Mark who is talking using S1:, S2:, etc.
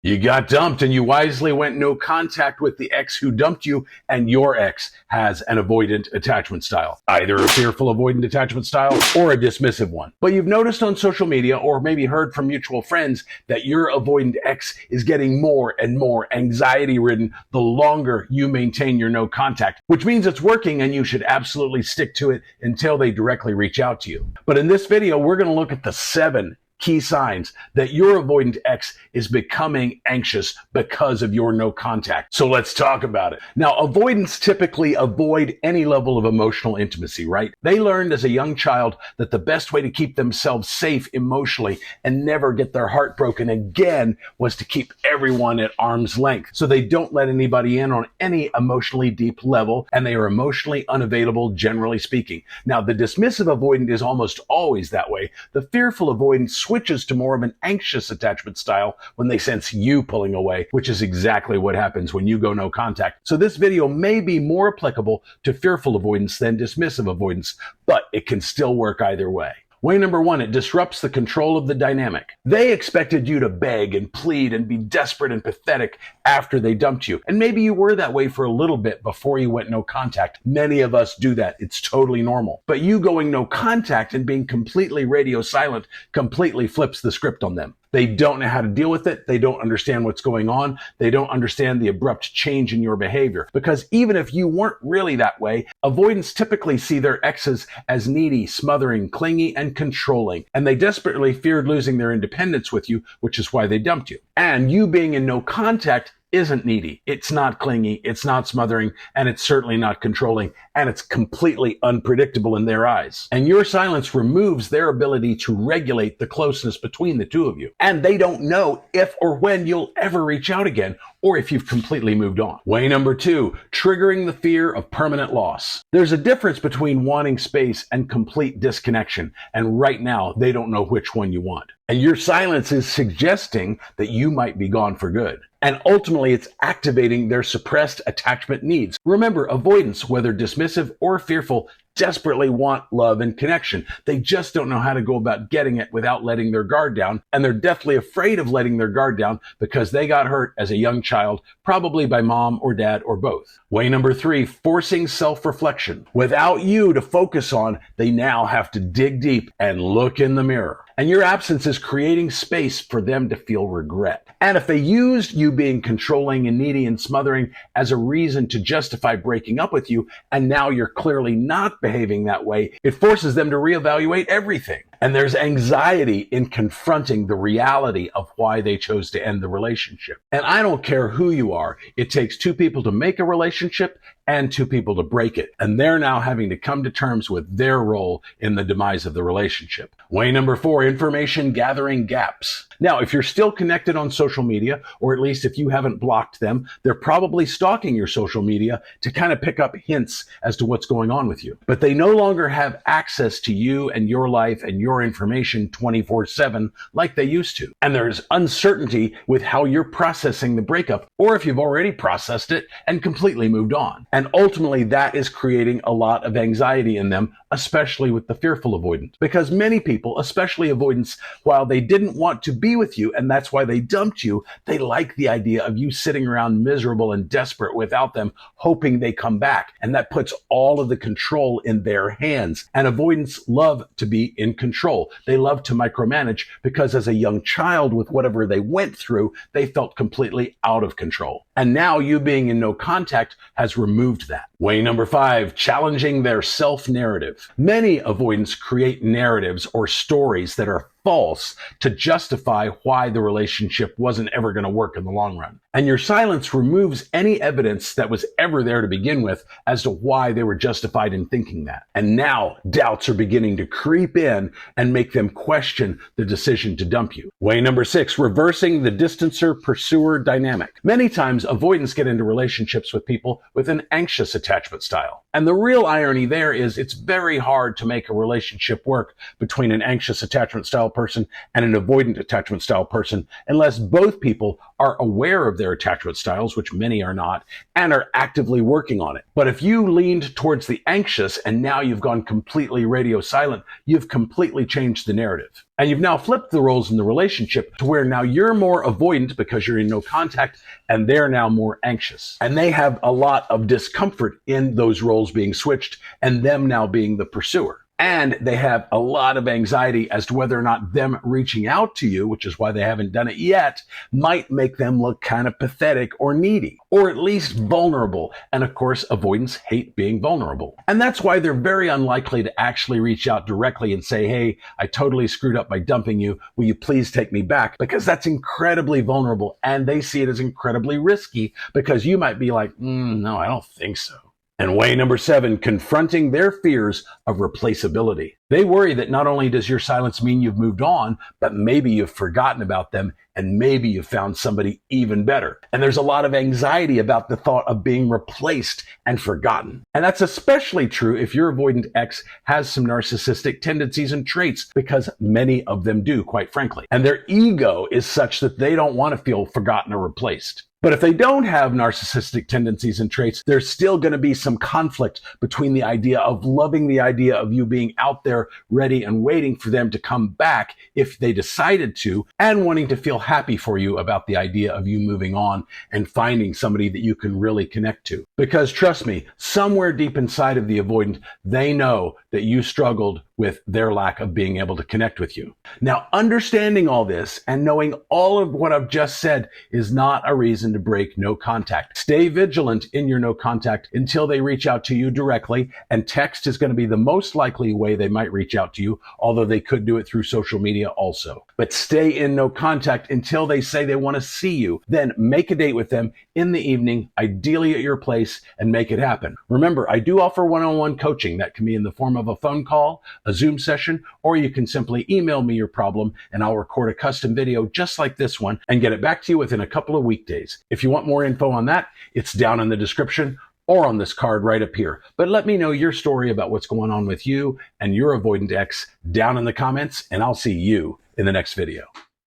S1: You got dumped and you wisely went no contact with the ex who dumped you, and your ex has an avoidant attachment style, either a fearful avoidant attachment style or a dismissive one. But you've noticed on social media or maybe heard from mutual friends that your avoidant ex is getting more and more anxiety ridden the longer you maintain your no contact, which means it's working and you should absolutely stick to it until they directly reach out to you. But in this video, we're going to look at the 7 key signs that your avoidant ex is becoming anxious because of your no contact. So let's talk about it. Now, avoidants typically avoid any level of emotional intimacy, right? They learned as a young child that the best way to keep themselves safe emotionally and never get their heart broken again was to keep everyone at arm's length. So they don't let anybody in on any emotionally deep level, and they are emotionally unavailable, generally speaking. Now, the dismissive avoidant is almost always that way. The fearful avoidant switches to more of an anxious attachment style when they sense you pulling away, which is exactly what happens when you go no contact. So this video may be more applicable to fearful avoidance than dismissive avoidance, but it can still work either way. Way number 1, it disrupts the control of the dynamic. They expected you to beg and plead and be desperate and pathetic after they dumped you. And maybe you were that way for a little bit before you went no contact. Many of us do that. It's totally normal. But you going no contact and being completely radio silent completely flips the script on them. They don't know how to deal with it. They don't understand what's going on. They don't understand the abrupt change in your behavior. Because even if you weren't really that way, avoidants typically see their exes as needy, smothering, clingy, and controlling. And they desperately feared losing their independence with you, which is why they dumped you. And you being in no contact isn't needy. It's not clingy. It's not smothering. And it's certainly not controlling. And it's completely unpredictable in their eyes. And your silence removes their ability to regulate the closeness between the two of you. And they don't know if or when you'll ever reach out again, or if you've completely moved on. Way number 2, triggering the fear of permanent loss. There's a difference between wanting space and complete disconnection. And right now, they don't know which one you want. And your silence is suggesting that you might be gone for good. And ultimately, it's activating their suppressed attachment needs. Remember, avoidance, whether dismissive or fearful, desperately want love and connection. They just don't know how to go about getting it without letting their guard down. And they're deathly afraid of letting their guard down because they got hurt as a young child, probably by mom or dad or both. Way number 3, forcing self-reflection. Without you to focus on, they now have to dig deep and look in the mirror. And your absence is creating space for them to feel regret. And if they used you being controlling and needy and smothering as a reason to justify breaking up with you, and now you're clearly not behaving that way, it forces them to reevaluate everything. And there's anxiety in confronting the reality of why they chose to end the relationship. And I don't care who you are. It takes 2 people to make a relationship and 2 people to break it. And they're now having to come to terms with their role in the demise of the relationship. Way number 4, information gathering gaps. Now, if you're still connected on social media, or at least if you haven't blocked them, they're probably stalking your social media to kind of pick up hints as to what's going on with you. But they no longer have access to you and your life and your information 24/7 like they used to. And there's uncertainty with how you're processing the breakup, or if you've already processed it and completely moved on. And ultimately, that is creating a lot of anxiety in them, especially with the fearful avoidant. Because many people, especially avoidants, while they didn't want to be with you, and that's why they dumped you, they like the idea of you sitting around miserable and desperate without them, hoping they come back. And that puts all of the control in their hands. And avoidants love to be in control. They love to micromanage because as a young child, with whatever they went through, they felt completely out of control. And now you being in no contact has removed that. Way number 5, challenging their self-narrative. Many avoidants create narratives or stories that are false to justify why the relationship wasn't ever going to work in the long run. And your silence removes any evidence that was ever there to begin with as to why they were justified in thinking that. And now doubts are beginning to creep in and make them question the decision to dump you. Way number 6, reversing the distancer-pursuer dynamic. Many times avoidants get into relationships with people with an anxious attachment style. And the real irony there is it's very hard to make a relationship work between an anxious attachment style person and an avoidant attachment style person unless both people are aware of their attachment styles, which many are not, and are actively working on it. But if you leaned towards the anxious and now you've gone completely radio silent, you've completely changed the narrative. And you've now flipped the roles in the relationship to where now you're more avoidant because you're in no contact and they're now more anxious. And they have a lot of discomfort in those roles being switched and them now being the pursuer. And they have a lot of anxiety as to whether or not them reaching out to you, which is why they haven't done it yet, might make them look kind of pathetic or needy, or at least vulnerable. And of course, avoidants hate being vulnerable. And that's why they're very unlikely to actually reach out directly and say, hey, I totally screwed up by dumping you. Will you please take me back? Because that's incredibly vulnerable. And they see it as incredibly risky because you might be like, no, I don't think so. And way number 7, confronting their fears of replaceability. They worry that not only does your silence mean you've moved on, but maybe you've forgotten about them and maybe you've found somebody even better. And there's a lot of anxiety about the thought of being replaced and forgotten. And that's especially true if your avoidant ex has some narcissistic tendencies and traits, because many of them do, quite frankly. And their ego is such that they don't want to feel forgotten or replaced. But if they don't have narcissistic tendencies and traits, there's still going to be some conflict between the idea of loving the idea of you being out there ready and waiting for them to come back if they decided to, and wanting to feel happy for you about the idea of you moving on and finding somebody that you can really connect to. Because trust me, somewhere deep inside of the avoidant, they know that you struggled with their lack of being able to connect with you. Now, understanding all this and knowing all of what I've just said is not a reason to break no contact. Stay vigilant in your no contact until they reach out to you directly, and text is going to be the most likely way they might reach out to you, although they could do it through social media also. But stay in no contact until they say they want to see you. Then make a date with them in the evening, ideally at your place, and make it happen. Remember, I do offer one-on-one coaching that can be in the form of a phone call, a Zoom session, or you can simply email me your problem and I'll record a custom video just like this one and get it back to you within a couple of weekdays. If you want more info on that, it's down in the description or on this card right up here. But let me know your story about what's going on with you and your avoidant ex down in the comments, and I'll see you in the next video.